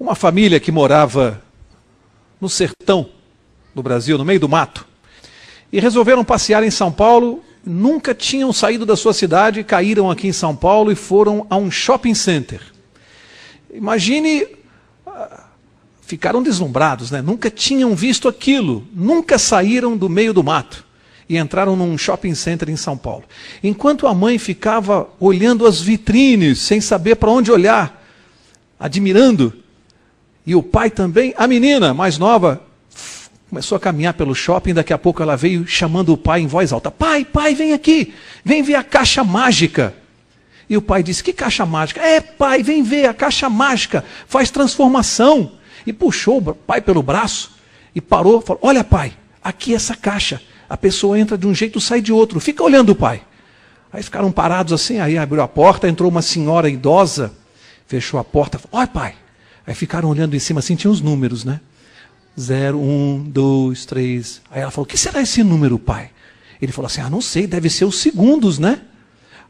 uma família que morava no sertão do Brasil, no meio do mato, e resolveram passear em São Paulo. Nunca tinham saído da sua cidade, caíram aqui em São Paulo e foram a um shopping center. Imagine, ficaram deslumbrados, né? Nunca tinham visto aquilo, nunca saíram do meio do mato e entraram num shopping center em São Paulo. Enquanto a mãe ficava olhando as vitrines, sem saber para onde olhar, admirando, e o pai também, a menina mais nova começou a caminhar pelo shopping. Daqui a pouco ela veio chamando o pai em voz alta: pai, pai, vem aqui, vem ver a caixa mágica. E o pai disse: que caixa mágica? Pai, vem ver, a caixa mágica faz transformação. E puxou o pai pelo braço e parou, falou: olha, pai, aqui essa caixa, a pessoa entra de um jeito e sai de outro, fica olhando o pai. Aí ficaram parados assim, aí abriu a porta, entrou uma senhora idosa, fechou a porta, falou: olha, pai. Aí ficaram olhando em cima assim, tinha os números, né? 0, 1, 2, 3. Aí ela falou: o que será esse número, pai? Ele falou assim: não sei, deve ser os segundos, né?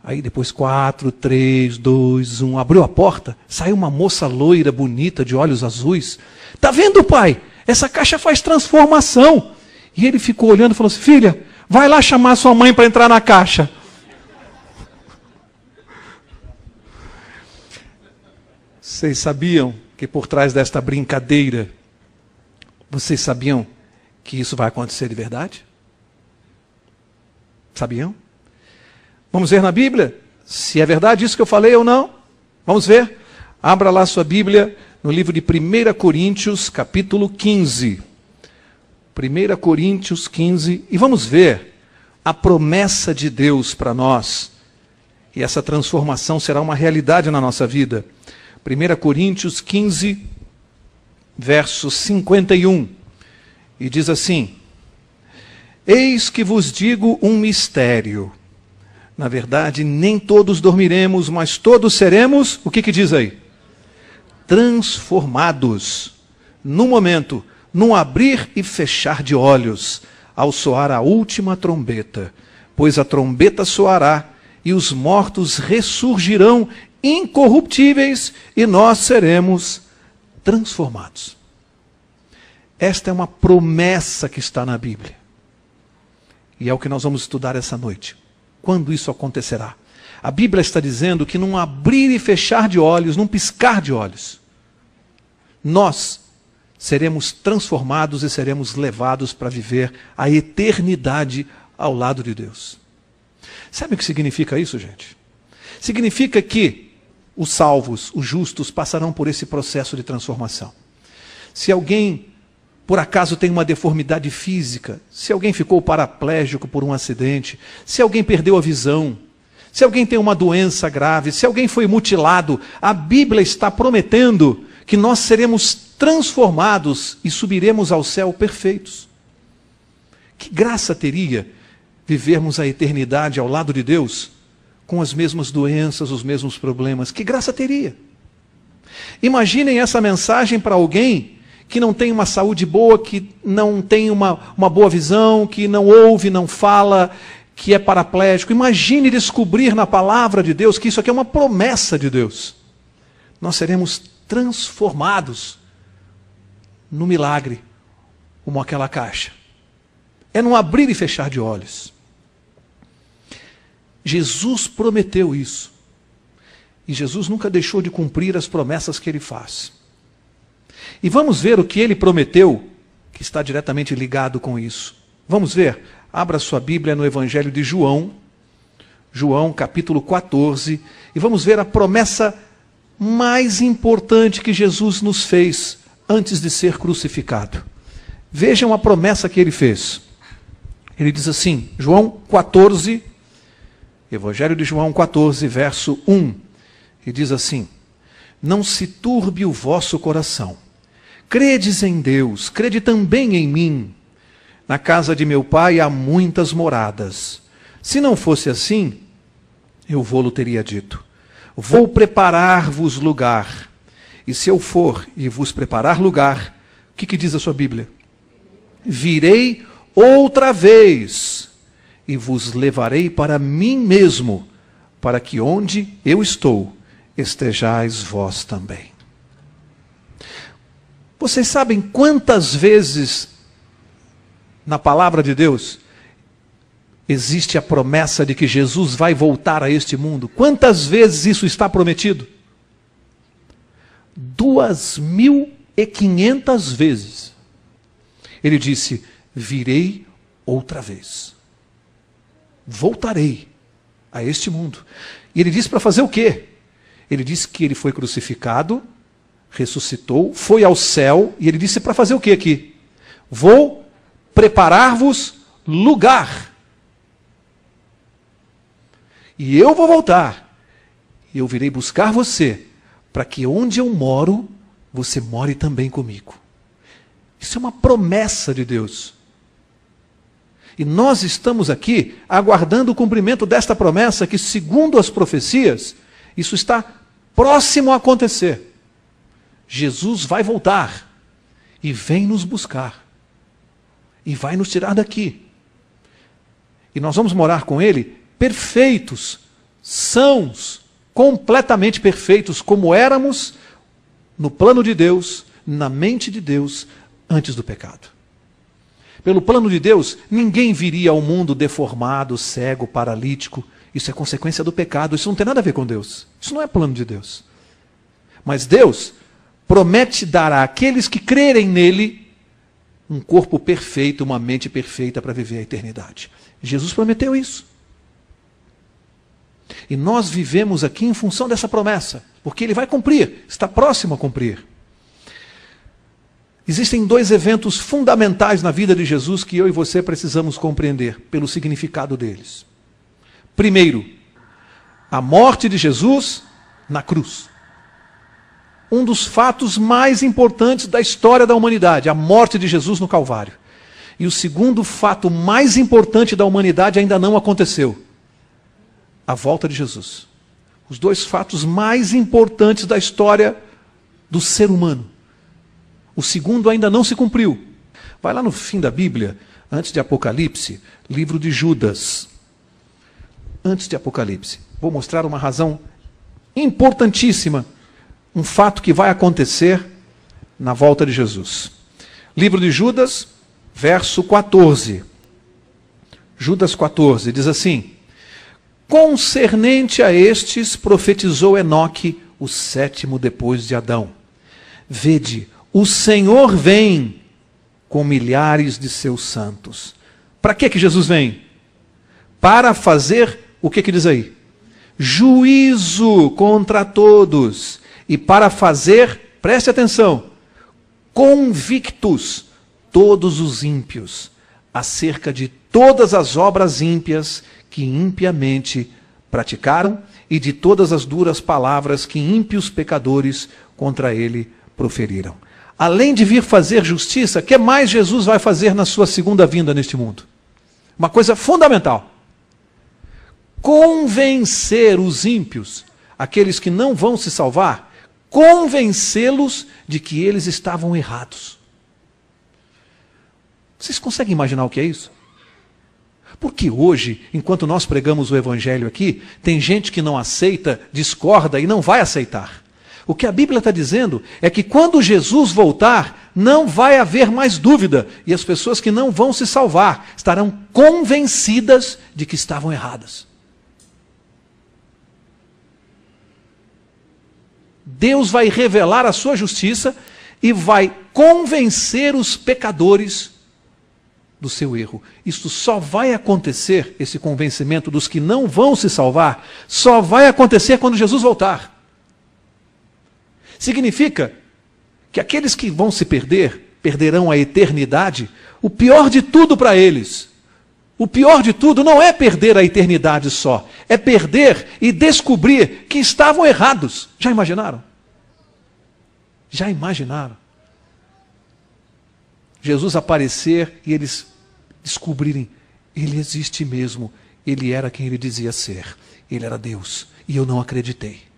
Aí depois 4, 3, 2, 1. Abriu a porta, saiu uma moça loira, bonita, de olhos azuis. Tá vendo, pai? Essa caixa faz transformação. E ele ficou olhando e falou assim: filha, vai lá chamar sua mãe para entrar na caixa. Vocês sabiam que por trás desta brincadeira, vocês sabiam que isso vai acontecer de verdade? Sabiam? Vamos ver na Bíblia se é verdade isso que eu falei ou não. Vamos ver? Abra lá sua Bíblia no livro de 1 Coríntios, capítulo 15. 1 Coríntios 15. E vamos ver a promessa de Deus para nós. E essa transformação será uma realidade na nossa vida. 1 Coríntios 15, verso 51. E diz assim: eis que vos digo um mistério. Na verdade, nem todos dormiremos, mas todos seremos, o que diz aí? Transformados. No momento, num abrir e fechar de olhos, ao soar a última trombeta. Pois a trombeta soará, e os mortos ressurgirão incorruptíveis, e nós seremos transformados. Esta é uma promessa que está na Bíblia. E é o que nós vamos estudar essa noite. Quando isso acontecerá? A Bíblia está dizendo que num abrir e fechar de olhos, num piscar de olhos, nós seremos transformados e seremos levados para viver a eternidade ao lado de Deus. Sabe o que significa isso, gente? Significa que os salvos, os justos, passarão por esse processo de transformação. Se alguém, por acaso, tem uma deformidade física, se alguém ficou paraplégico por um acidente, se alguém perdeu a visão, se alguém tem uma doença grave, se alguém foi mutilado, a Bíblia está prometendo que nós seremos transformados e subiremos ao céu perfeitos. Que graça teria vivermos a eternidade ao lado de Deus com as mesmas doenças, os mesmos problemas? Que graça teria? Imaginem essa mensagem para alguém que não tem uma saúde boa, que não tem uma boa visão, que não ouve, não fala, que é paraplégico. Imagine descobrir na palavra de Deus que isso aqui é uma promessa de Deus. Nós seremos transformados no milagre, como aquela caixa. É num abrir e fechar de olhos. Jesus prometeu isso. E Jesus nunca deixou de cumprir as promessas que ele faz. E vamos ver o que ele prometeu, que está diretamente ligado com isso. Vamos ver? Abra sua Bíblia no Evangelho de João, João capítulo 14, e vamos ver a promessa mais importante que Jesus nos fez antes de ser crucificado. Vejam a promessa que ele fez. Ele diz assim, João 14, Evangelho de João 14, verso 1, e diz assim: não se turbe o vosso coração. Credes em Deus, crede também em mim. Na casa de meu pai há muitas moradas. Se não fosse assim, eu vou-lo teria dito. Vou preparar-vos lugar. E se eu for e vos preparar lugar, o que diz a sua Bíblia? Virei outra vez e vos levarei para mim mesmo, para que onde eu estou, estejais vós também. Vocês sabem quantas vezes na palavra de Deus existe a promessa de que Jesus vai voltar a este mundo? Quantas vezes isso está prometido? 2.500 vezes. Ele disse: virei outra vez. Voltarei a este mundo. E ele disse para fazer o quê? Ele disse que ele foi crucificado, ressuscitou, foi ao céu, e ele disse para fazer o quê aqui? Vou preparar-vos lugar. E eu vou voltar, e eu virei buscar você, para que onde eu moro, você more também comigo. Isso é uma promessa de Deus. E nós estamos aqui aguardando o cumprimento desta promessa, que, segundo as profecias, isso está próximo a acontecer. Jesus vai voltar e vem nos buscar. E vai nos tirar daqui. E nós vamos morar com Ele perfeitos, sãos, completamente perfeitos, como éramos no plano de Deus, na mente de Deus, antes do pecado. Pelo plano de Deus, ninguém viria ao mundo deformado, cego, paralítico. Isso é consequência do pecado, isso não tem nada a ver com Deus. Isso não é plano de Deus. Mas Deus promete dar àqueles que crerem nele um corpo perfeito, uma mente perfeita para viver a eternidade. Jesus prometeu isso. E nós vivemos aqui em função dessa promessa, porque ele vai cumprir, está próximo a cumprir. Existem dois eventos fundamentais na vida de Jesus que eu e você precisamos compreender pelo significado deles. Primeiro, a morte de Jesus na cruz. Um dos fatos mais importantes da história da humanidade, a morte de Jesus no Calvário. E o segundo fato mais importante da humanidade ainda não aconteceu: a volta de Jesus. Os dois fatos mais importantes da história do ser humano. O segundo ainda não se cumpriu. Vai lá no fim da Bíblia, antes de Apocalipse, livro de Judas. Antes de Apocalipse. Vou mostrar uma razão importantíssima, um fato que vai acontecer na volta de Jesus. Livro de Judas, verso 14. Judas 14, diz assim: concernente a estes, profetizou Enoque, o sétimo depois de Adão. Vede, o Senhor vem com milhares de seus santos. Para que Jesus vem? Para fazer, o que diz aí? Juízo contra todos. E para fazer, preste atenção, convictos todos os ímpios, acerca de todas as obras ímpias que impiamente praticaram e de todas as duras palavras que ímpios pecadores contra ele proferiram. Além de vir fazer justiça, o que mais Jesus vai fazer na sua segunda vinda neste mundo? Uma coisa fundamental: convencer os ímpios, aqueles que não vão se salvar, convencê-los de que eles estavam errados. Vocês conseguem imaginar o que é isso? Porque hoje, enquanto nós pregamos o Evangelho aqui, tem gente que não aceita, discorda e não vai aceitar. O que a Bíblia está dizendo é que quando Jesus voltar, não vai haver mais dúvida, e as pessoas que não vão se salvar estarão convencidas de que estavam erradas. Deus vai revelar a sua justiça e vai convencer os pecadores do seu erro. Isso só vai acontecer, esse convencimento dos que não vão se salvar, só vai acontecer quando Jesus voltar. Significa que aqueles que vão se perder, perderão a eternidade. O pior de tudo para eles, o pior de tudo não é perder a eternidade só, é perder e descobrir que estavam errados. Já imaginaram? Já imaginaram? Jesus aparecer e eles descobrirem: ele existe mesmo, ele era quem ele dizia ser, ele era Deus, e eu não acreditei.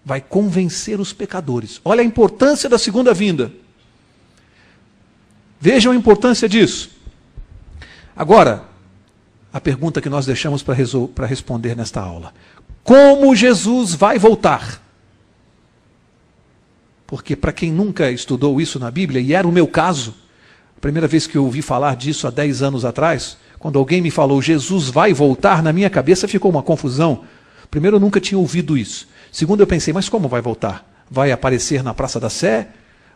Vai convencer os pecadores. Olha a importância da segunda vinda. Vejam a importância disso. Agora, a pergunta que nós deixamos para responder nesta aula: como Jesus vai voltar? Porque para quem nunca estudou isso na Bíblia, e era o meu caso, a primeira vez que eu ouvi falar disso há 10 anos atrás, quando alguém me falou, Jesus vai voltar, na minha cabeça ficou uma confusão. Primeiro, eu nunca tinha ouvido isso. Segundo, eu pensei, mas como vai voltar? Vai aparecer na Praça da Sé?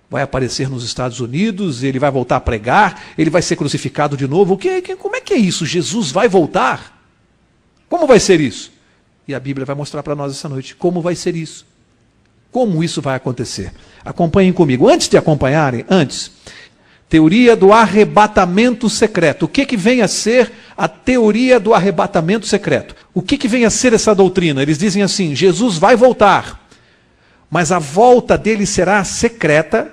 Vai aparecer nos Estados Unidos? Ele vai voltar a pregar? Ele vai ser crucificado de novo? Como é que é isso? Jesus vai voltar? Como vai ser isso? E a Bíblia vai mostrar para nós essa noite como vai ser isso. Como isso vai acontecer. Acompanhem comigo. Antes de acompanharem, teoria do arrebatamento secreto. O que vem a ser a teoria do arrebatamento secreto? O que vem a ser essa doutrina? Eles dizem assim, Jesus vai voltar, mas a volta dele será secreta.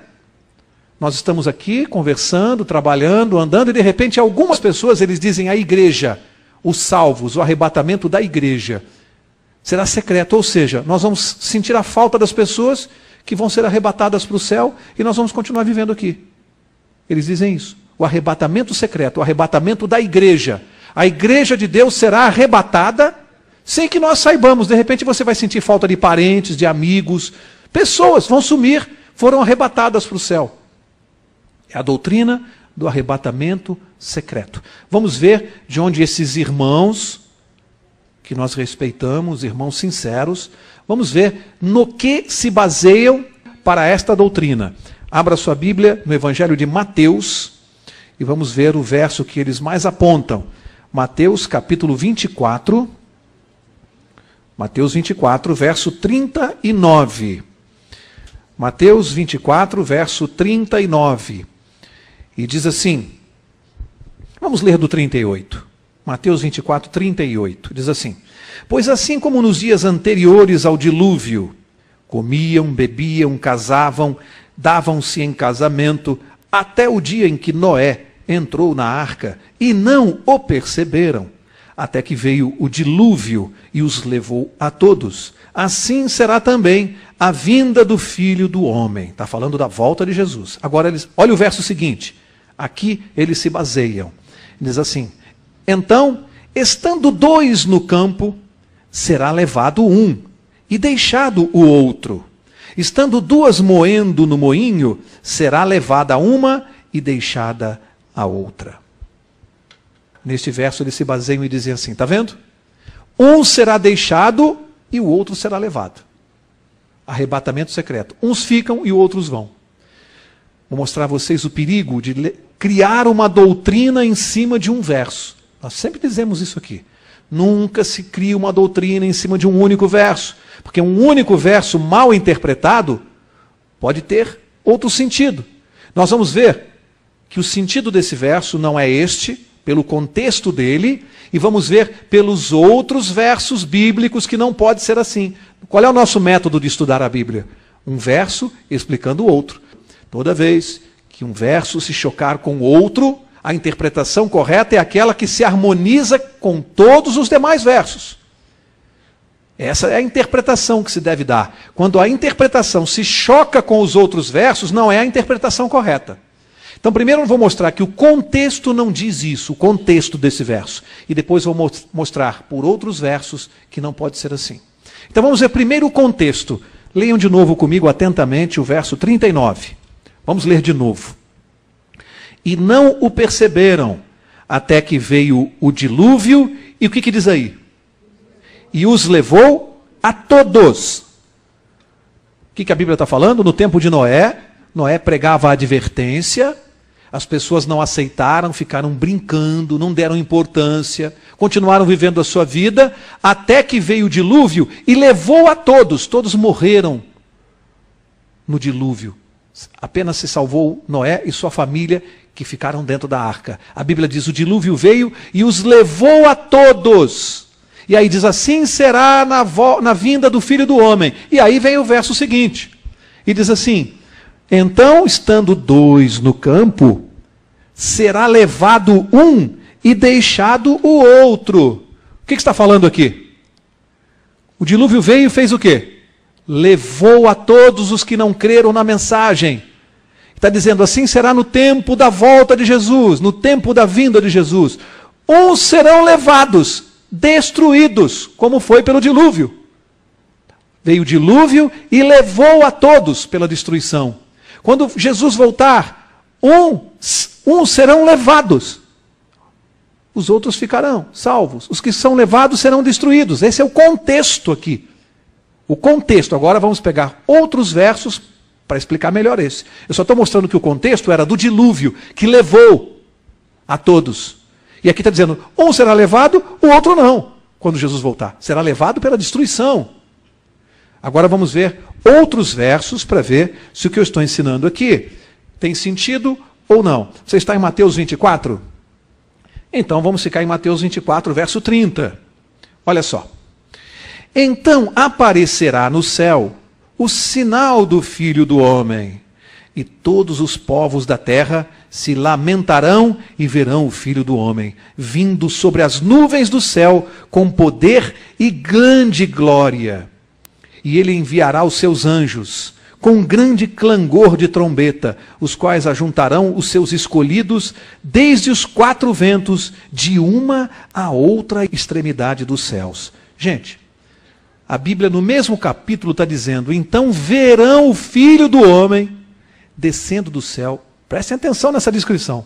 Nós estamos aqui conversando, trabalhando, andando, e de repente algumas pessoas, eles dizem a igreja, os salvos, o arrebatamento da igreja, será secreto, ou seja, nós vamos sentir a falta das pessoas que vão ser arrebatadas para o céu e nós vamos continuar vivendo aqui. Eles dizem isso. O arrebatamento secreto, o arrebatamento da igreja. A igreja de Deus será arrebatada sem que nós saibamos. De repente você vai sentir falta de parentes, de amigos. Pessoas vão sumir, foram arrebatadas para o céu. É a doutrina do arrebatamento secreto. Vamos ver de onde esses irmãos, que nós respeitamos, irmãos sinceros, vamos ver no que se baseiam para esta doutrina. Abra sua Bíblia no Evangelho de Mateus e vamos ver o verso que eles mais apontam. Mateus capítulo 24. Mateus 24, verso 39. Mateus 24, verso 39. E diz assim, vamos ler do 38. Mateus 24, 38. Diz assim, pois assim como nos dias anteriores ao dilúvio, comiam, bebiam, casavam, davam-se em casamento, até o dia em que Noé entrou na arca, e não o perceberam, até que veio o dilúvio e os levou a todos. Assim será também a vinda do Filho do Homem. Está falando da volta de Jesus. Agora, olha o verso seguinte. Aqui eles se baseiam. Diz assim, então, estando 2 no campo, será levado um, e deixado o outro. Estando 2 moendo no moinho, será levada uma e deixada a outra. Neste verso eles se baseiam e dizem assim, está vendo? Um será deixado e o outro será levado. Arrebatamento secreto. Uns ficam e outros vão. Vou mostrar a vocês o perigo de criar uma doutrina em cima de um verso. Nós sempre dizemos isso aqui. Nunca se cria uma doutrina em cima de um único verso. Porque um único verso mal interpretado pode ter outro sentido. Nós vamos ver que o sentido desse verso não é este, pelo contexto dele, e vamos ver pelos outros versos bíblicos que não pode ser assim. Qual é o nosso método de estudar a Bíblia? Um verso explicando o outro. Toda vez que um verso se chocar com outro, a interpretação correta é aquela que se harmoniza com todos os demais versos. Essa é a interpretação que se deve dar. Quando a interpretação se choca com os outros versos, não é a interpretação correta. Então, primeiro eu vou mostrar que o contexto não diz isso, o contexto desse verso. E depois vou mostrar por outros versos que não pode ser assim. Então vamos ver primeiro o contexto. Leiam de novo comigo atentamente o verso 39. Vamos ler de novo. E não o perceberam, até que veio o dilúvio, e o que diz aí? E os levou a todos. O que a Bíblia está falando? No tempo de Noé, Noé pregava a advertência, as pessoas não aceitaram, ficaram brincando, não deram importância, continuaram vivendo a sua vida, até que veio o dilúvio e levou a todos. Todos morreram no dilúvio. Apenas se salvou Noé e sua família, que ficaram dentro da arca. A Bíblia diz, o dilúvio veio e os levou a todos. E aí diz, assim será na vinda do Filho do Homem. E aí vem o verso seguinte. E diz assim, então, estando 2 no campo, será levado um e deixado o outro. O que está falando aqui? O dilúvio veio e fez o quê? Levou a todos os que não creram na mensagem. Está dizendo, assim será no tempo da volta de Jesus, no tempo da vinda de Jesus. Uns serão levados, destruídos, como foi pelo dilúvio. Veio o dilúvio e levou a todos pela destruição. Quando Jesus voltar, uns serão levados. Os outros ficarão salvos. Os que são levados serão destruídos. Esse é o contexto aqui. O contexto. Agora vamos pegar outros versos para explicar melhor esse. Eu só estou mostrando que o contexto era do dilúvio, que levou a todos. E aqui está dizendo, um será levado, o outro não, quando Jesus voltar. Será levado pela destruição. Agora vamos ver outros versos para ver se o que eu estou ensinando aqui tem sentido ou não. Você está em Mateus 24? Então vamos ficar em Mateus 24, verso 30. Olha só. Então aparecerá no céu o sinal do Filho do Homem, e todos os povos da terra se lamentarão e verão o Filho do Homem, vindo sobre as nuvens do céu com poder e grande glória. E ele enviará os seus anjos, com grande clangor de trombeta, os quais ajuntarão os seus escolhidos desde os quatro ventos, de uma a outra extremidade dos céus. Gente, a Bíblia no mesmo capítulo está dizendo, então verão o Filho do Homem descendo do céu, prestem atenção nessa descrição,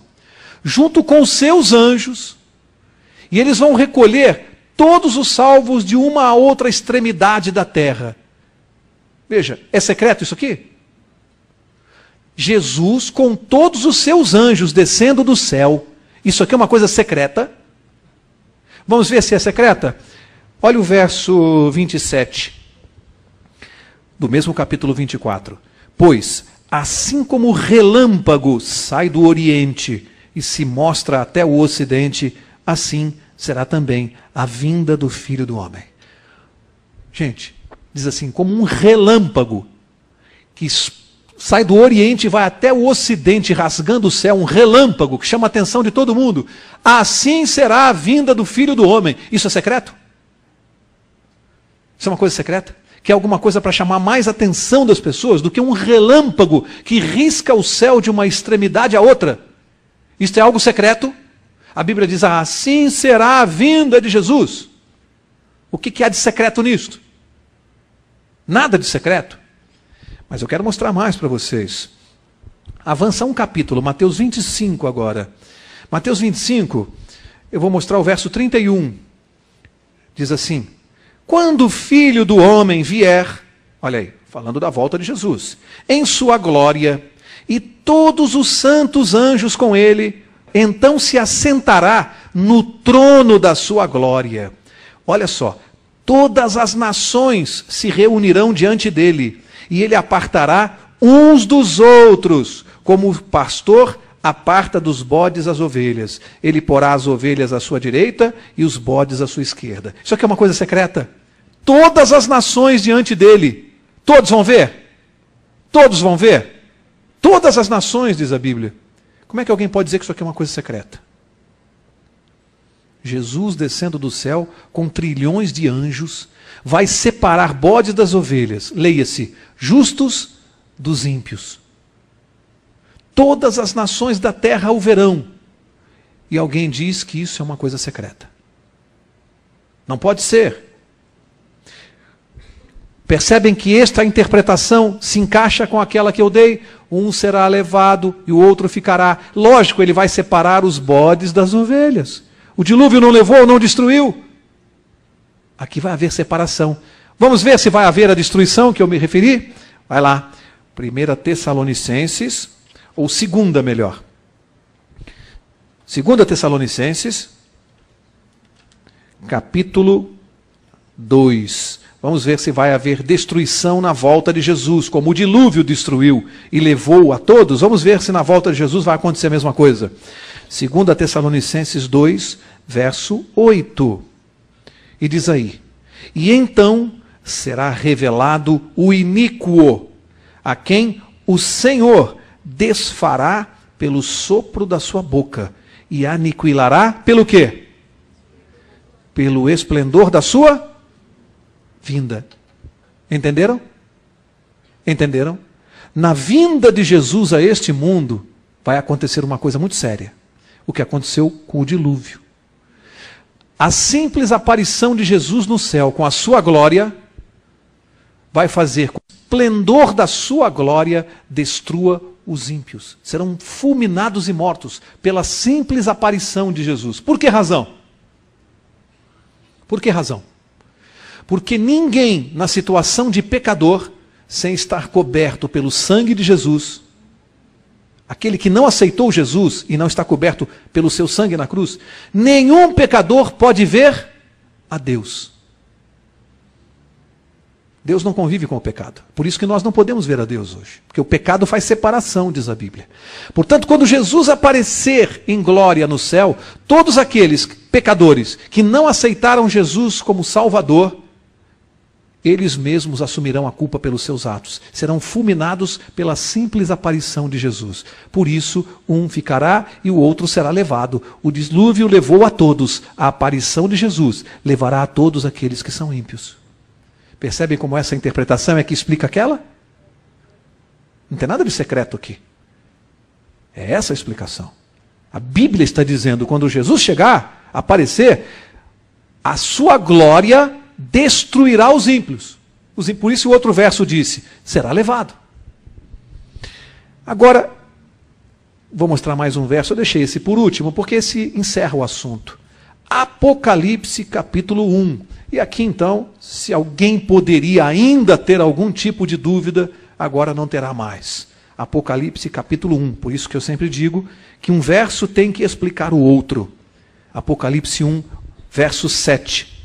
junto com os seus anjos, e eles vão recolher todos os salvos de uma a outra extremidade da terra. Veja, é secreto isso aqui? Jesus com todos os seus anjos descendo do céu. Isso aqui é uma coisa secreta? Vamos ver se é secreta? Olha o verso 27, do mesmo capítulo 24. Pois, assim como o relâmpago sai do oriente e se mostra até o ocidente, assim será também a vinda do Filho do Homem. Gente, diz assim, como um relâmpago que sai do oriente e vai até o ocidente, rasgando o céu, um relâmpago que chama a atenção de todo mundo. Assim será a vinda do Filho do Homem. Isso é secreto? Isso é uma coisa secreta? Que é alguma coisa para chamar mais atenção das pessoas do que um relâmpago que risca o céu de uma extremidade à outra? Isto é algo secreto? A Bíblia diz, assim será a vinda de Jesus. O que há de secreto nisto? Nada de secreto. Mas eu quero mostrar mais para vocês. Avança um capítulo, Mateus 25 agora. Mateus 25, eu vou mostrar o verso 31. Diz assim, quando o Filho do Homem vier, olha aí, falando da volta de Jesus, em sua glória, e todos os santos anjos com ele, então se assentará no trono da sua glória. Olha só, todas as nações se reunirão diante dele, e ele apartará uns dos outros, como o pastor aparta dos bodes as ovelhas. Ele porá as ovelhas à sua direita e os bodes à sua esquerda. Isso aqui é uma coisa secreta? Todas as nações diante dele. Todos vão ver? Todos vão ver? Todas as nações, diz a Bíblia. Como é que alguém pode dizer que isso aqui é uma coisa secreta? Jesus descendo do céu com trilhões de anjos, vai separar bodes das ovelhas. Leia-se, justos dos ímpios. Todas as nações da terra o verão. E alguém diz que isso é uma coisa secreta. Não pode ser. Percebem que esta interpretação se encaixa com aquela que eu dei? Um será levado e o outro ficará. Lógico, ele vai separar os bodes das ovelhas. O dilúvio não levou, não destruiu. Aqui vai haver separação. Vamos ver se vai haver a destruição que eu me referi? Vai lá. 1 Tessalonicenses, ou 2 melhor. 2 Tessalonicenses, capítulo 2. Vamos ver se vai haver destruição na volta de Jesus, como o dilúvio destruiu e levou a todos. Vamos ver se na volta de Jesus vai acontecer a mesma coisa. 2 Tessalonicenses 2, verso 8. E diz aí, e então será revelado o iníquo, a quem o Senhor desfará pelo sopro da sua boca, e aniquilará pelo quê? Pelo esplendor da sua vinda. Entenderam? Entenderam? Na vinda de Jesus a este mundo, vai acontecer uma coisa muito séria. O que aconteceu com o dilúvio. A simples aparição de Jesus no céu com a sua glória vai fazer com que o esplendor da sua glória destrua os ímpios. Serão fulminados e mortos pela simples aparição de Jesus. Por que razão? Por que razão? Porque ninguém na situação de pecador, sem estar coberto pelo sangue de Jesus, aquele que não aceitou Jesus e não está coberto pelo seu sangue na cruz, nenhum pecador pode ver a Deus. Deus não convive com o pecado. Por isso que nós não podemos ver a Deus hoje. Porque o pecado faz separação, diz a Bíblia. Portanto, quando Jesus aparecer em glória no céu, todos aqueles pecadores que não aceitaram Jesus como Salvador, eles mesmos assumirão a culpa pelos seus atos. Serão fulminados pela simples aparição de Jesus. Por isso, um ficará e o outro será levado. O dilúvio levou a todos. A aparição de Jesus levará a todos aqueles que são ímpios. Percebem como essa interpretação é que explica aquela? Não tem nada de secreto aqui. É essa a explicação. A Bíblia está dizendo, quando Jesus chegar, aparecer, a sua glória destruirá os ímpios. Por isso o outro verso disse, será levado. Agora, vou mostrar mais um verso, eu deixei esse por último, porque esse encerra o assunto. Apocalipse capítulo 1. E aqui então, se alguém poderia ainda ter algum tipo de dúvida, agora não terá mais. Apocalipse capítulo 1. Por isso que eu sempre digo que um verso tem que explicar o outro. Apocalipse 1, verso 7.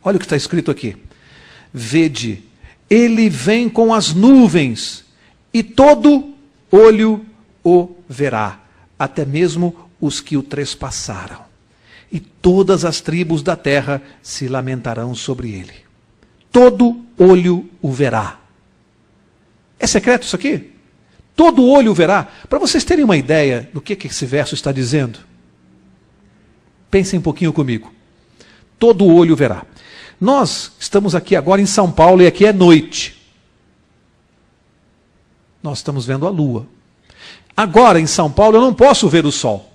Olha o que está escrito aqui. Vede, ele vem com as nuvens, e todo olho o verá, até mesmo os que o trespassaram. E todas as tribos da terra se lamentarão sobre ele. Todo olho o verá. É secreto isso aqui? Todo olho o verá. Para vocês terem uma ideia do que esse verso está dizendo, pensem um pouquinho comigo. Todo olho o verá. Nós estamos aqui agora em São Paulo e aqui é noite. Nós estamos vendo a lua. Agora em São Paulo eu não posso ver o sol.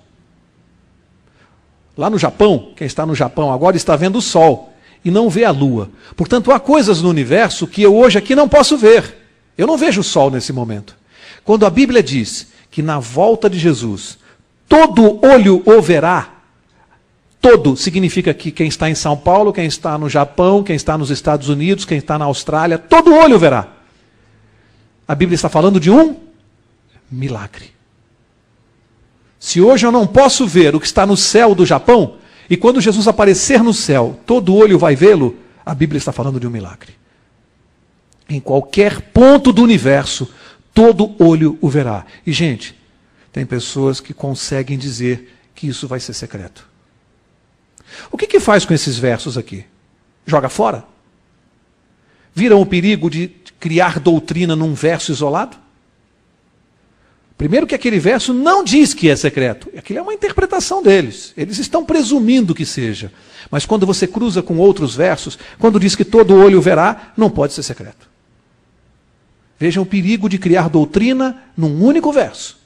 Lá no Japão, quem está no Japão agora está vendo o sol e não vê a lua. Portanto, há coisas no universo que eu hoje aqui não posso ver. Eu não vejo o sol nesse momento. Quando a Bíblia diz que na volta de Jesus, todo olho o verá, todo significa que quem está em São Paulo, quem está no Japão, quem está nos Estados Unidos, quem está na Austrália, todo olho o verá. A Bíblia está falando de um milagre. Se hoje eu não posso ver o que está no céu do Japão, e quando Jesus aparecer no céu, todo olho vai vê-lo, a Bíblia está falando de um milagre. Em qualquer ponto do universo, todo olho o verá. E, gente, tem pessoas que conseguem dizer que isso vai ser secreto. O que faz com esses versos aqui? Joga fora? Viram o perigo de criar doutrina num verso isolado? Primeiro que aquele verso não diz que é secreto. Aquilo é uma interpretação deles. Eles estão presumindo que seja. Mas quando você cruza com outros versos, quando diz que todo olho verá, não pode ser secreto. Vejam o perigo de criar doutrina num único verso.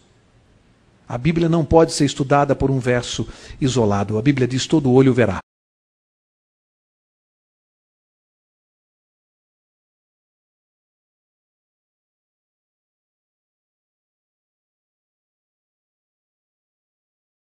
A Bíblia não pode ser estudada por um verso isolado. A Bíblia diz todo olho verá.